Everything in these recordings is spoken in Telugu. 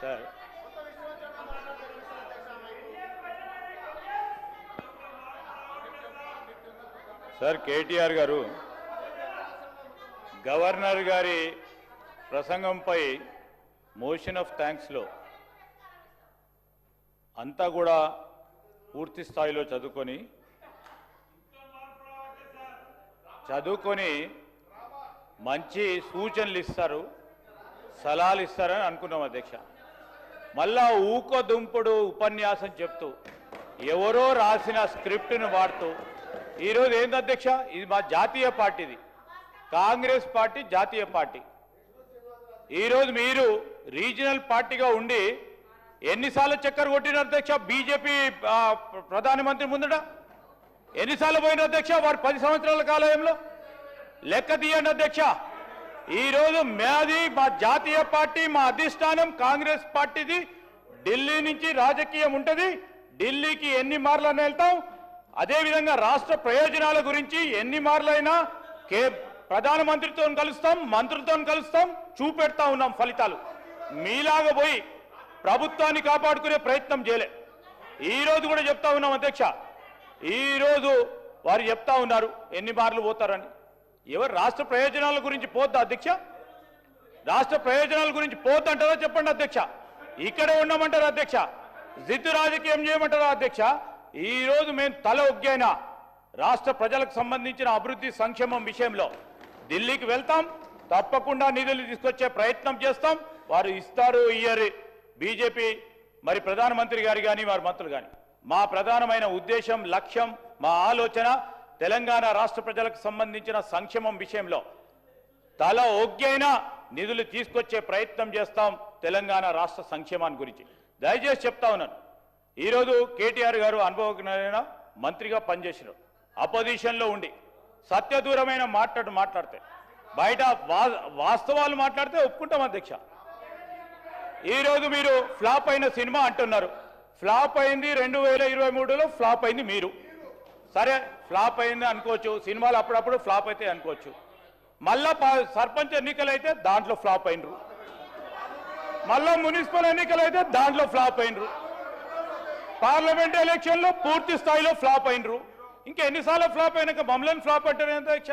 సార్ సార్ కేటీఆర్ గారు గవర్నర్ గారి ప్రసంగంపై మోషన్ ఆఫ్ థ్యాంక్స్లో అంతా కూడా పూర్తి స్థాయిలో చదువుకొని మంచి సూచనలు ఇస్తారు, సలహాలు ఇస్తారని అనుకున్నాం అధ్యక్ష. మళ్ళా ఊకదుంపుడు ఉపన్యాసం చెప్తూ ఎవరో రాసిన స్క్రిప్ట్ను వాడుతూ ఈరోజు ఏంది అధ్యక్ష, ఇది మా జాతీయ పార్టీది, కాంగ్రెస్ పార్టీ జాతీయ పార్టీ. ఈరోజు మీరు రీజనల్ పార్టీగా ఉండి ఎన్నిసార్లు చక్కర్ కొట్టిన అధ్యక్ష బీజేపీ ప్రధానమంత్రి ముందట? ఎన్నిసార్లు పోయిన అధ్యక్ష వారు 10 సంవత్సరాల కాలంలో? లెక్క తీయండి అధ్యక్ష. ఈరోజు మాది మా జాతీయ పార్టీ, మా అధిష్టానం కాంగ్రెస్ పార్టీది. ఢిల్లీ నుంచి రాజకీయం ఉంటుంది, ఢిల్లీకి ఎన్ని మార్లైనా వెళ్తాం. అదేవిధంగా రాష్ట్ర ప్రయోజనాల గురించి ఎన్ని మార్లైనా ప్రధానమంత్రితో కలుస్తాం, మంత్రులతో కలుస్తాం, చూపెడతా ఉన్నాం ఫలితాలు. మీలాగా పోయి ప్రభుత్వాన్ని కాపాడుకునే ప్రయత్నం చేయలే. ఈరోజు కూడా చెప్తా ఉన్నాం అధ్యక్ష, ఈరోజు వారు చెప్తా ఉన్నారు ఎన్ని మార్లు పోతారని. ఎవరు రాష్ట్ర ప్రయోజనాల గురించి పోద్దా అధ్యక్ష? రాష్ట్ర ప్రయోజనాల గురించి పోద్దంటారా చెప్పండి అధ్యక్ష. ఇక్కడే ఉండమంటారా అధ్యక్ష? జిద్దు రాజకీయం చేయమంటారా అధ్యక్ష? ఈరోజు మేము తల ఒగ్గైనా రాష్ట్ర ప్రజలకు సంబంధించిన అభివృద్ధి సంక్షేమం విషయంలో ఢిల్లీకి వెళ్తాం, తప్పకుండా నిధులు తీసుకొచ్చే ప్రయత్నం చేస్తాం. వారు ఇస్తారు ఇయ్యరు, బీజేపీ మరి ప్రధానమంత్రి గారు కానీ వారి మంత్రులు కానీ. మా ప్రధానమైన ఉద్దేశం, లక్ష్యం, మా ఆలోచన తెలంగాణ రాష్ట్ర ప్రజలకు సంబంధించిన సంక్షేమం విషయంలో తల ఒగ్గైనా నిధులు తీసుకొచ్చే ప్రయత్నం చేస్తాం తెలంగాణ రాష్ట్ర సంక్షేమాన్ని గురించి. దయచేసి చెప్తా ఉన్నాను, ఈరోజు కేటీఆర్ గారు అనుభవజ్ఞులైన మంత్రిగా పనిచేసినారు. అపోజిషన్లో ఉండి సత్యదూరమైన మాట్లాడితే బయట వాస్తవాలు మాట్లాడితే ఒప్పుకుంటాం అధ్యక్ష. ఈరోజు మీరు ఫ్లాప్ అయిన సినిమా అంటున్నారు. ఫ్లాప్ అయింది 2023లో, ఫ్లాప్ అయింది మీరు. సరే ఫ్లాప్ అయింది అనుకోవచ్చు, సినిమాలు అప్పుడప్పుడు ఫ్లాప్ అయితే అనుకోవచ్చు. మళ్ళా సర్పంచ్ ఎన్నికలు అయితే దాంట్లో ఫ్లాప్ అయినరు, మళ్ళా మున్సిపల్ ఎన్నికలు అయితే దాంట్లో ఫ్లాప్ అయినరు, పార్లమెంట్ ఎలక్షన్లో పూర్తి స్థాయిలో ఫ్లాప్ అయినరు. ఇంకా ఎన్నిసార్లు ఫ్లాప్ అయినాక మమ్మల్ని ఫ్లాప్ అంటారు అధ్యక్ష?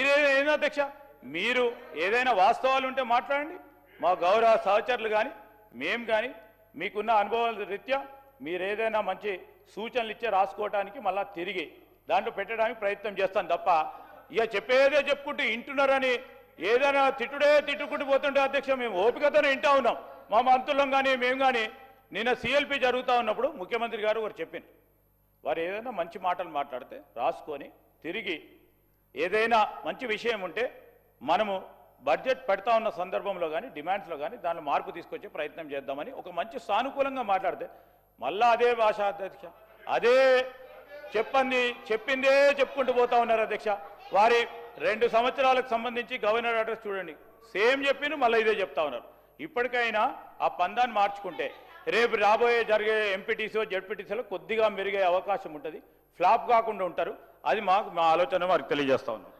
ఏంది అధ్యక్ష? మీరు ఏదైనా వాస్తవాలు ఉంటే మాట్లాడండి. మా గౌరవ సహచరులు కానీ మేము కానీ మీకున్న అనుభవాల రీత్యా మీరు ఏదైనా మంచి సూచనలు ఇచ్చే రాసుకోవడానికి మళ్ళా తిరిగి దాంట్లో పెట్టడానికి ప్రయత్నం చేస్తాను తప్ప ఇక చెప్పేదే చెప్పుకుంటూ ఇంటున్నారని ఏదైనా తిట్టుకుంటూ పోతుంటే అధ్యక్ష మేము ఓపికతోనే వింటా ఉన్నాం. మా మంత్రులం కానీ మేము కానీ నిన్న సిఎల్పి జరుగుతూ ఉన్నప్పుడు ముఖ్యమంత్రి గారు వారు చెప్పారు, వారు ఏదైనా మంచి మాటలు మాట్లాడితే రాసుకొని తిరిగి ఏదైనా మంచి విషయం ఉంటే మనము బడ్జెట్ పెడతా ఉన్న సందర్భంలో కానీ డిమాండ్స్లో కానీ దానిలో మార్పు తీసుకొచ్చే ప్రయత్నం చేద్దామని ఒక మంచి సానుకూలంగా మాట్లాడితే మళ్ళా అదే భాష అధ్యక్ష, అదే చెప్పిందే చెప్పుకుంటూ పోతా ఉన్నారు అధ్యక్ష. వారి 2 సంవత్సరాలకు సంబంధించి గవర్నర్ అడ్రస్ చూడండి, సేమ్ చెప్పిన మళ్ళీ ఇదే చెప్తా ఉన్నారు. ఇప్పటికైనా ఆ పందాన్ని మార్చుకుంటే రేపు జరిగే ఎంపీటీసీ జెడ్పీటీసీలో కొద్దిగా మెరుగే అవకాశం ఉంటుంది, ఫ్లాప్ కాకుండా ఉంటారు. అది మా ఆలోచన వారికి తెలియజేస్తా ఉన్నాం.